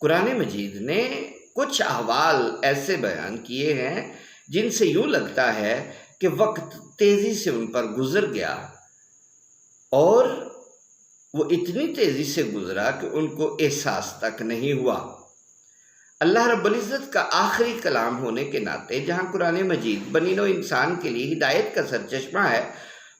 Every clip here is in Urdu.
قرآن مجید نے کچھ احوال ایسے بیان کیے ہیں جن سے یوں لگتا ہے کہ وقت تیزی سے ان پر گزر گیا، اور وہ اتنی تیزی سے گزرا کہ ان کو احساس تک نہیں ہوا۔ اللہ رب العزت کا آخری کلام ہونے کے ناطے جہاں قرآن مجید بنی نوع انسان کے لیے ہدایت کا سرچشمہ ہے،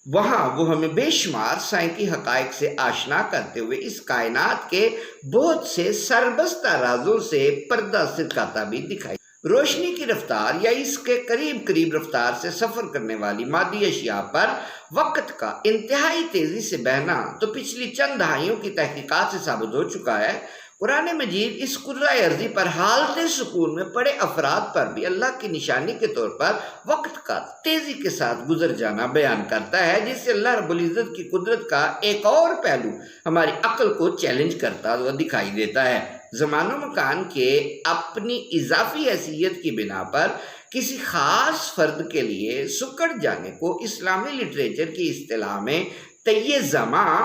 وہاں وہ ہمیں بے شمار سائنسی حقائق سے آشنا کرتے ہوئے اس کائنات کے بہت سے سربستہ رازوں سے پردہ سرکاتا بھی دکھائی۔ روشنی کی رفتار یا اس کے قریب رفتار سے سفر کرنے والی مادی اشیاء پر وقت کا انتہائی تیزی سے بہنا تو پچھلی چند دہائیوں کی تحقیقات سے ثابت ہو چکا ہے۔ قرآن مجید اس کرۂ ارضی پر حالت سکون میں پڑے افراد پر بھی اللہ کی نشانی کے طور پر وقت کا تیزی کے ساتھ گزر جانا بیان کرتا ہے، جس سے اللہ رب العزت کی قدرت کا ایک اور پہلو ہماری عقل کو چیلنج کرتا ہوا دکھائی دیتا ہے۔ زمان و مکان کے اپنی اضافی حیثیت کی بنا پر کسی خاص فرد کے لیے سکڑ جانے کو اسلامی لٹریچر کی اصطلاح میں طی زماں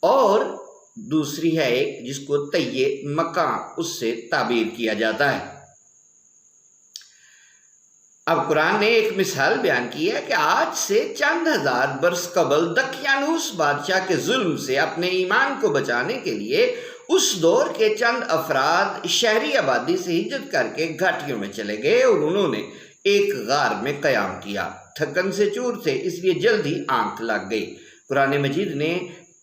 اور دوسری ہے ایک جس کو طی مکان، اس سے تعبیر کیا جاتا ہے۔ اب قرآن نے ایک مثال بیان کی ہے کہ آج سے چند ہزار برس قبل دقیانوس بادشاہ کے ظلم سے اپنے ایمان کو بچانے کے لیے اس دور کے چند افراد شہری آبادی سے ہجرت کر کے گھاٹیوں میں چلے گئے اور انہوں نے ایک غار میں قیام کیا۔ تھکن سے چور تھے، اس لیے جلد ہی آنکھ لگ گئی۔ قرآن مجید نے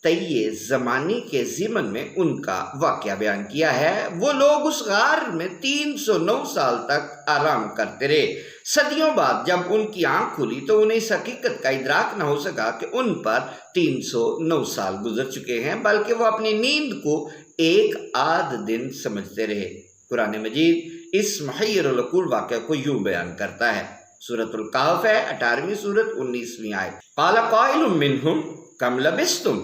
طی زمانی کے ضمن میں ان کا واقعہ بیان کیا ہے۔ وہ لوگ اس غار میں 309 سال تک آرام کرتے رہے۔ صدیوں بعد جب ان کی آنکھ کھلی تو انہیں اس حقیقت کا ادراک نہ ہو سکا کہ ان پر 309 سال گزر چکے ہیں، بلکہ وہ اپنی نیند کو ایک آدھ دن سمجھتے رہے۔ قرآن مجید اس محیر العقول واقعہ کو یوں بیان کرتا ہے۔ سورۃ الکہف ہے، 18ویں سورت، 19ویں آیت۔ قال قائل منہم کم لبثتم،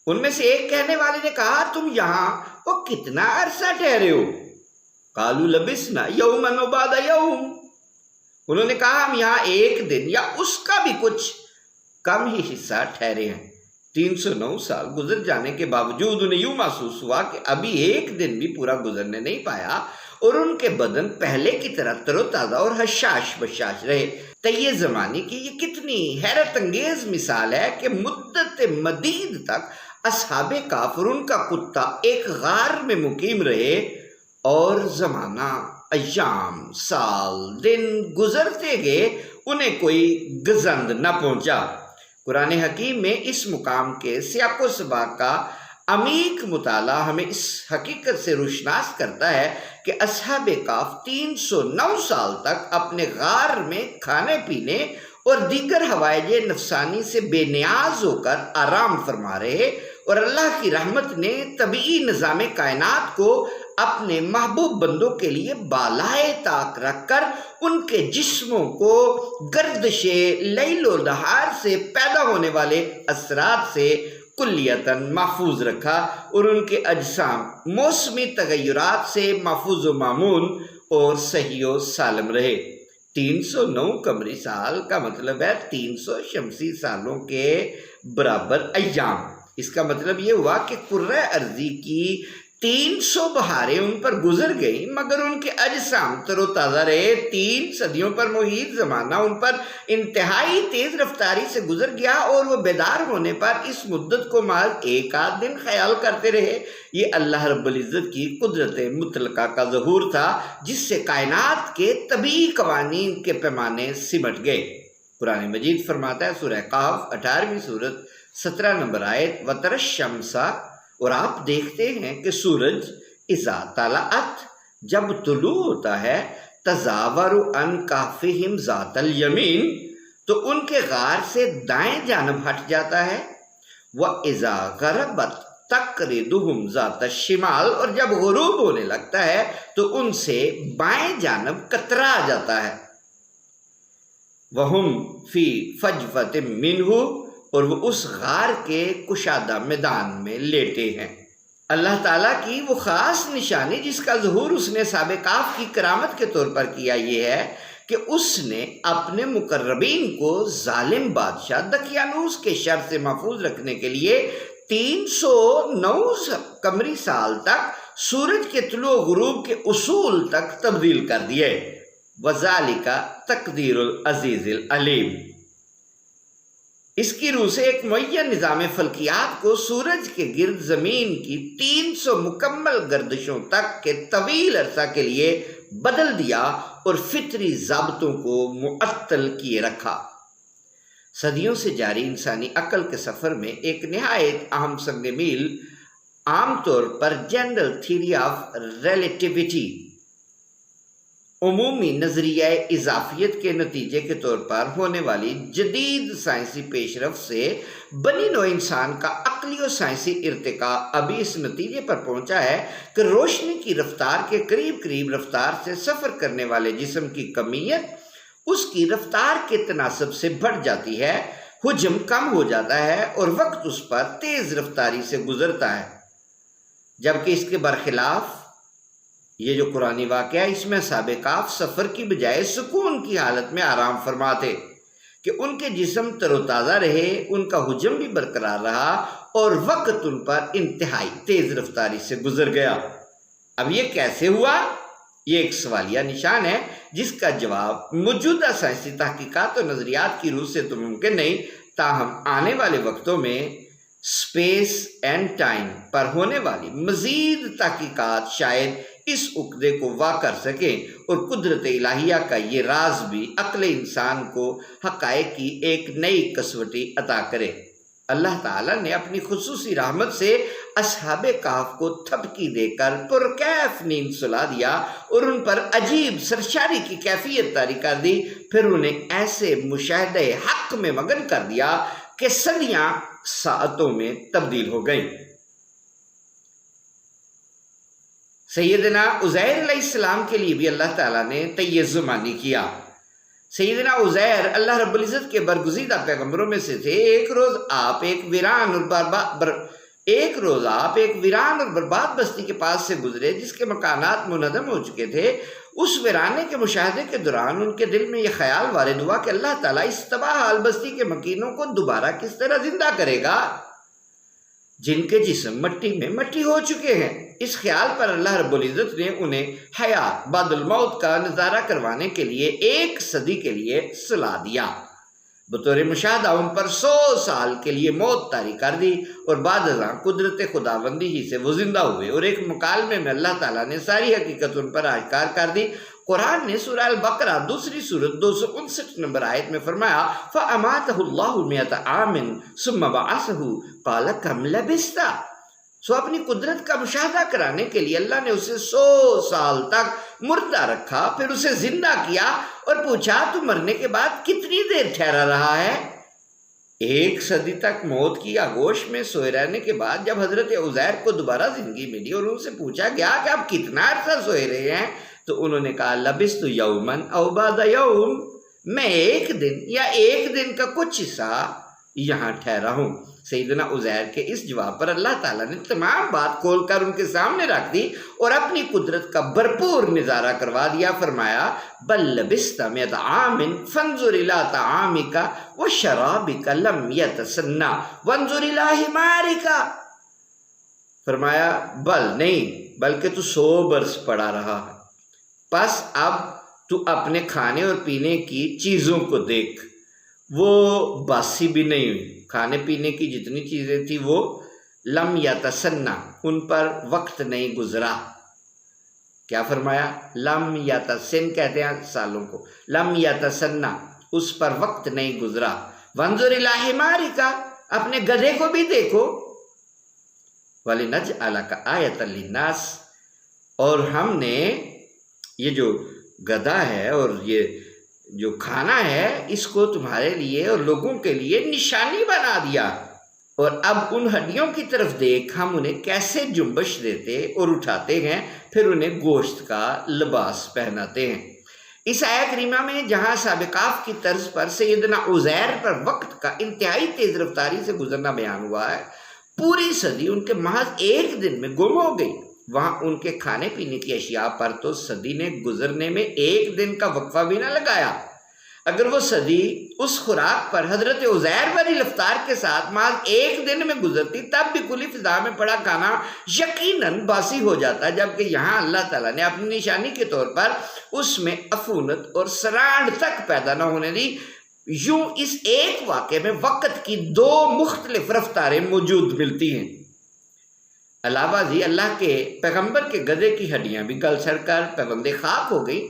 ان میں سے ایک کہنے والے نے کہا تم یہاں وہ کتنا عرصہ ٹھہرے ہو؟ قالوا لبثنا یوما وبعد یوم، انہوں نے کہا ہم یہاں ایک دن یا اس کا بھی کچھ کم ہی حصہ ٹھہرے ہیں۔ 309 سال گزر جانے کے باوجود انہیں یوں محسوس ہوا کہ ابھی ایک دن بھی پورا گزرنے نہیں پایا، اور ان کے بدن پہلے کی طرح تر و تازہ اور حشاش بشاش رہے۔ طی زمانے کی یہ کتنی حیرت انگیز مثال ہے کہ مدت مدید تک اصحاب کہف اور ان کا کتا ایک غار میں مقیم رہے، اور زمانہ، ایام، سال، دن گزرتے گئے، انہیں کوئی گزند نہ پہنچا۔ قرآن حکیم میں اس مقام کے سیاق و سباق کا عمیق مطالعہ ہمیں اس حقیقت سے روشناس کرتا ہے کہ اصحاب کہف 309 سال تک اپنے غار میں کھانے پینے اور دیگر حوائج نفسانی سے بے نیاز ہو کر آرام فرما رہے، اور اللہ کی رحمت نے طبعی نظام کائنات کو اپنے محبوب بندوں کے لیے بالائے طاق رکھ کر ان کے جسموں کو گردش لیل و نہار سے پیدا ہونے والے اثرات سے کلیتاً محفوظ رکھا، اور ان کے اجسام موسمی تغیرات سے محفوظ و مامون اور صحیح و سالم رہے۔ 309 قمری سال کا مطلب ہے 300 شمسی سالوں کے برابر ایام۔ اس کا مطلب یہ ہوا کہ کرۂ ارضی کی 300 بہاریں ان پر گزر گئیں، مگر ان کے اجسام تر و تازہ رہے۔ 3 صدیوں پر محیط زمانہ ان پر انتہائی تیز رفتاری سے گزر گیا، اور وہ بیدار ہونے پر اس مدت کو محض ایک آدھ دن خیال کرتے رہے۔ یہ اللہ رب العزت کی قدرت مطلقہ کا ظہور تھا، جس سے کائنات کے طبعی قوانین کے پیمانے سمٹ گئے۔ قرآن مجید فرماتا ہے، سورہ کہف 18ویں سورت 17 نمبر آیت، وَتَرَى الشَّمْسَ، اور آپ دیکھتے ہیں کہ سورج اذا طلعت، جب طلوع ہوتا ہے، تزاور عن کہفہم ذات الیمین، تو ان کے غار سے دائیں جانب ہٹ جاتا ہے، وَاِذَا غَرَبَتْ تَقْرِضُهُمْ ذات الشمال، اور جب غروب ہونے لگتا ہے تو ان سے بائیں جانب کترا جاتا ہے، وَهُمْ فِي فَجْوَةٍ مِّنْهُ، اور وہ اس غار کے کشادہ میدان میں لیٹے ہیں۔ اللہ تعالیٰ کی وہ خاص نشانی جس کا ظہور اس نے اصحاب کہف کی کرامت کے طور پر کیا، یہ ہے کہ اس نے اپنے مقربین کو ظالم بادشاہ دقیانوس کے شر سے محفوظ رکھنے کے لیے 309 قمری سال تک سورج کے طلوع غروب کے اصول تک تبدیل کر دیے۔ وَذَلِكَ تَقْدِيرُ الْعَزِيزِ الْعَلِيمِ۔ اس کی روح سے ایک معین نظام فلکیات کو سورج کے گرد زمین کی 300 مکمل گردشوں تک کے طویل عرصہ کے لیے بدل دیا اور فطری ضابطوں کو معطل کیے رکھا۔ صدیوں سے جاری انسانی عقل کے سفر میں ایک نہایت اہم سنگ میل عام طور پر جنرل تھیوری آف ریلیٹیوٹی، عمومی نظریہ اضافیت کے نتیجے کے طور پر ہونے والی جدید سائنسی پیش رفت سے بنی نوع انسان کا عقلی و سائنسی ارتقاء ابھی اس نتیجے پر پہنچا ہے کہ روشنی کی رفتار کے قریب قریب رفتار سے سفر کرنے والے جسم کی کمیت اس کی رفتار کے تناسب سے بڑھ جاتی ہے، حجم کم ہو جاتا ہے اور وقت اس پر تیز رفتاری سے گزرتا ہے، جبکہ اس کے برخلاف یہ جو قرآنی واقعہ ہے اس میں اصحاب کہف سفر کی بجائے سکون کی حالت میں آرام فرما تھے کہ ان کے جسم تر و تازہ رہے، ان کا حجم بھی برقرار رہا اور وقت ان پر انتہائی تیز رفتاری سے گزر گیا۔ اب یہ کیسے ہوا؟ یہ ایک سوالیہ نشان ہے جس کا جواب موجودہ سائنسی تحقیقات اور نظریات کی روح سے تو ممکن نہیں، تاہم آنے والے وقتوں میں اسپیس اینڈ ٹائم پر ہونے والی مزید تحقیقات شاید اس عقدے کو واہ کر سکیں اور قدرت الہیہ کا یہ راز بھی عقل انسان کو حقائق کی ایک نئی کسوٹی عطا کرے۔ اللہ تعالیٰ نے اپنی خصوصی رحمت سے اصحاب کہف کو تھپکی دے کر پرکیف نیند سلا دیا اور ان پر عجیب سرشاری کی کیفیت طاری کر دی، پھر انہیں ایسے مشاہدہ حق میں مگن کر دیا کہ صدیاں ساعتوں میں تبدیل ہو گئیں۔ سیدنا عزیر علیہ السلام کے لیے بھی اللہ تعالیٰ نے تیز زمانی کیا۔ سیدنا عزیر اللہ رب العزت کے برگزیدہ پیغمبروں میں سے تھے۔ ایک روز آپ ایک ویران اور برباد بستی کے پاس سے گزرے جس کے مکانات منہدم ہو چکے تھے۔ اس ویرانے کے مشاہدے کے دوران ان کے دل میں یہ خیال وارد ہوا کہ اللہ تعالیٰ اس تباہ حال بستی کے مکینوں کو دوبارہ کس طرح زندہ کرے گا جن کے جسم مٹی میں مٹی ہو چکے ہیں۔ اس خیال پر اللہ رب العزت نے انہیں حیات بعد الموت کا نظارہ کروانے کے لیے 1 صدی کے لیے سلا دیا۔ بطور مشاہدہ ان پر 100 سال کے لیے موت طاری کر دی اور بعد ازاں قدرت خداوندی ہی سے وہ زندہ ہوئے اور ایک مکالمے میں اللہ تعالیٰ نے ساری حقیقت ان پر آشکار کر دی۔ قرآن نے سورہ البقرہ دوسری سورت 259 نمبر آیت میں فرمایا فَأَمَاتَهُ اللَّهُ مِئَةَ عَامٍ ثُمَّ بَعَثَهُ قَالَ كَمْ لَبِثْتَ۔ سو اپنی قدرت کا مشاہدہ کرانے کے لیے اللہ نے اسے 100 سال تک مردہ رکھا، پھر اسے زندہ کیا اور پوچھا تو مرنے کے بعد کتنی دیر ٹھہرا رہا ہے؟ 1 صدی تک موت کی آغوش میں سوئے رہنے کے بعد جب حضرت عزیر کو دوبارہ زندگی ملی اور ان سے پوچھا گیا کہ آپ کتنا عرصہ سوئے رہے ہیں تو انہوں نے کہا لبثت یوما او بعد یوم، میں 1 دن یا 1 دن کا کچھ حصہ یہاں ٹھہرا ہوں۔ سیدنا عزیر کے اس جواب پر اللہ تعالیٰ نے تمام بات کھول کر ان کے سامنے رکھ دی اور اپنی قدرت کا بھرپور نظارہ کروا دیا۔ فرمایا بل لبثت مئة عام فانظر الى طعامك وشرابك لم يتسنى وانظر الى حمارك۔ فرمایا بل نہیں بلکہ تو 100 برس پڑا رہا ہے، پس اب تو اپنے کھانے اور پینے کی چیزوں کو دیکھ، وہ باسی بھی نہیں ہوئی، کھانے پینے کی جتنی چیزیں تھیں وہ لم یتسنہ، ان پر وقت نہیں گزرا۔ کیا فرمایا؟ لم یتسن کہتے ہیں سالوں کو، لم یتسنہ، اس پر وقت نہیں گزرا۔ وانظر الی حمارک، اپنے گدھے کو بھی دیکھو۔ وَلِنَجْعَلَكَ آیَةً لِلنَّاسِ، اور ہم نے یہ جو گدھا ہے اور یہ جو کھانا ہے اس کو تمہارے لیے اور لوگوں کے لیے نشانی بنا دیا، اور اب ان ہڈیوں کی طرف دیکھ، ہم انہیں کیسے جنبش دیتے اور اٹھاتے ہیں، پھر انہیں گوشت کا لباس پہناتے ہیں۔ اس آیہ کریمہ میں جہاں سابقاف کی طرز پر سیدنا عزیر پر وقت کا انتہائی تیز رفتاری سے گزرنا بیان ہوا ہے، پوری صدی ان کے محض 1 دن میں گم ہو گئی۔ وہاں ان کے کھانے پینے کی اشیاء پر تو صدی نے گزرنے میں 1 دن کا وقفہ بھی نہ لگایا۔ اگر وہ صدی اس خوراک پر حضرت عزیر والی رفتار کے ساتھ محض ایک دن میں گزرتی تب بھی کلی فضا میں پڑا کھانا یقیناً باسی ہو جاتا، جبکہ یہاں اللہ تعالیٰ نے اپنی نشانی کے طور پر اس میں عفونت اور سرانڈ تک پیدا نہ ہونے دی۔ یوں اس ایک واقعے میں وقت کی دو مختلف رفتاریں موجود ملتی ہیں۔ علاوہ اللہ کے پیغمبر کے گدھے کی ہڈیاں بھی گل سڑ کر پیوند خاک ہو گئی۔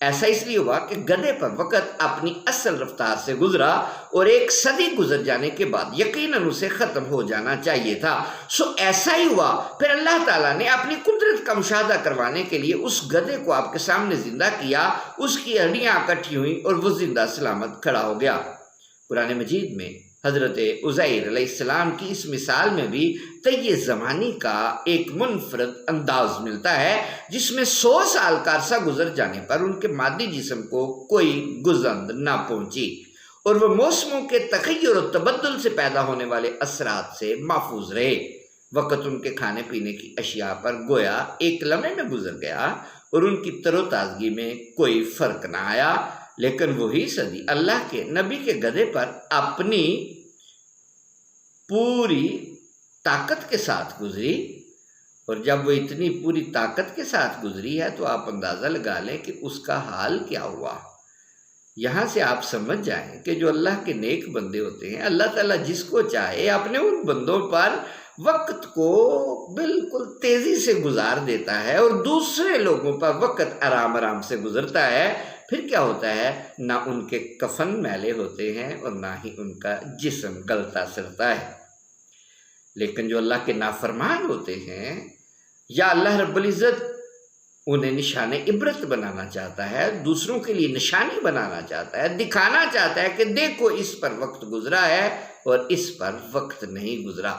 ایسا اس لیے ہوا کہ گدھے پر وقت اپنی اصل رفتار سے گزرا اور ایک صدی گزر جانے کے بعد یقیناً اسے ختم ہو جانا چاہیے تھا۔ ایسا ہی ہوا۔ پھر اللہ تعالیٰ نے اپنی قدرت کا مشاہدہ کروانے کے لیے اس گدھے کو آپ کے سامنے زندہ کیا، اس کی ہڈیاں اکٹھی ہوئیں اور وہ زندہ سلامت کھڑا ہو گیا۔ قرآن مجید میں حضرت عزیر علیہ السلام کی اس مثال میں بھی طی زمانی کا ایک منفرد انداز ملتا ہے، جس میں 100 سال کا عرصہ گزر جانے پر ان کے مادی جسم کو کوئی گزند نہ پہنچی اور وہ موسموں کے تغیر و تبدل سے پیدا ہونے والے اثرات سے محفوظ رہے۔ وقت ان کے کھانے پینے کی اشیاء پر گویا ایک لمحے میں گزر گیا اور ان کی تر و تازگی میں کوئی فرق نہ آیا، لیکن وہی صدی اللہ کے نبی کے گدھے پر اپنی پوری طاقت کے ساتھ گزری، اور جب وہ اتنی پوری طاقت کے ساتھ گزری ہے تو آپ اندازہ لگا لیں کہ اس کا حال کیا ہوا۔ یہاں سے آپ سمجھ جائیں کہ جو اللہ کے نیک بندے ہوتے ہیں، اللہ تعالیٰ جس کو چاہے اپنے ان بندوں پر وقت کو بالکل تیزی سے گزار دیتا ہے اور دوسرے لوگوں پر وقت آرام آرام سے گزرتا ہے۔ پھر کیا ہوتا ہے؟ نہ ان کے کفن میلے ہوتے ہیں اور نہ ہی ان کا جسم گلتا سڑتا ہے۔ لیکن جو اللہ کے نافرمان ہوتے ہیں، یا اللہ رب العزت انہیں نشان عبرت بنانا چاہتا ہے، دوسروں کے لیے نشانی بنانا چاہتا ہے، دکھانا چاہتا ہے کہ دیکھو اس پر وقت گزرا ہے اور اس پر وقت نہیں گزرا۔